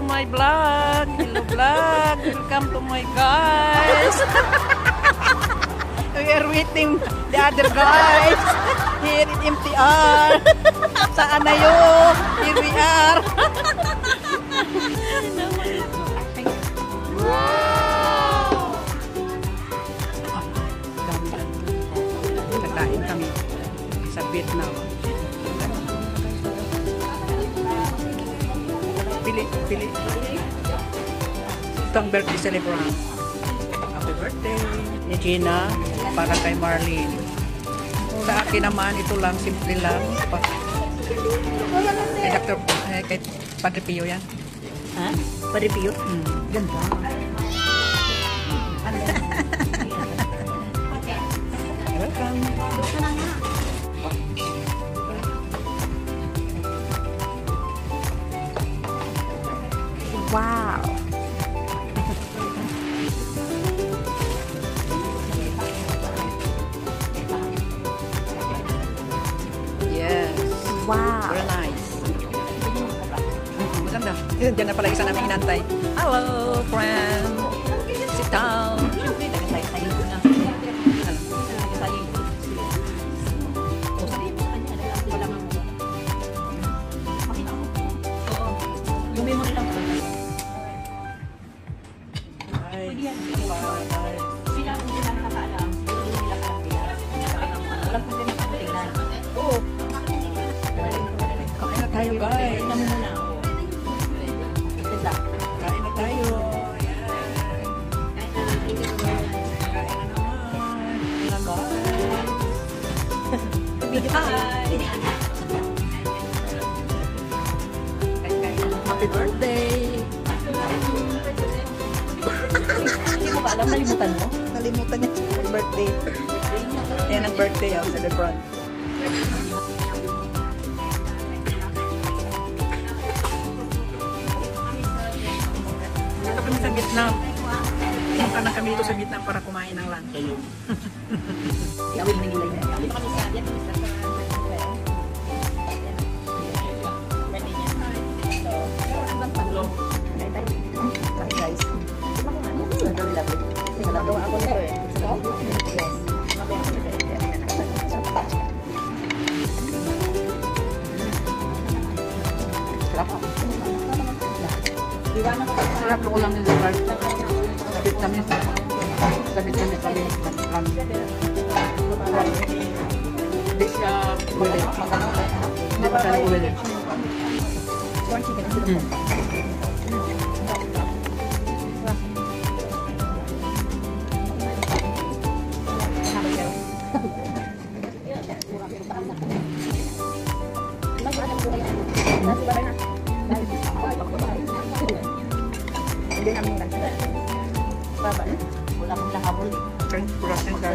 my vlog. Hello vlog. Welcome to my guys. We are waiting the other guys. Here in MTR. Saan na yun? Here we are. Wow! Kakain kami sa Vietnam. Pili. Ito ang birthday celebrant. Happy birthday. Ni Gina para kay Marlene. Sa akin naman, ito lang, simple lang. Kay Dr. Kay Padre Pio yan. Ha? Padre Pio? Ganda. Welcome. Wow. Yes. Wow. Very nice. Maganda. Diyan na pala isa namin inantay. Hello, friend. Sit down. Kain na tayo, guys. Kain na tayo. Happy birthday! Hindi mo ba alam, nalimutan mo? Nalimutan niya sa birthday. Yan ang birthday ang celebrant. Dito kami sa Vietnam. Punta na kami dito sa Vietnam para kumain ng lunch. Yawin na nila yun. Dito kami sa Vietnam. Guys. Very lovely. Nagawa ako nito eh. Yes. Sarap ko lang nila lugar. Sa Vietnam yun. Sa Vietnam yun kami. Hindi siya uwili. Hindi pa siya uwili. Hindi namin nagsasabi. Baba na. Wala mong nakabuli. Purasin ka.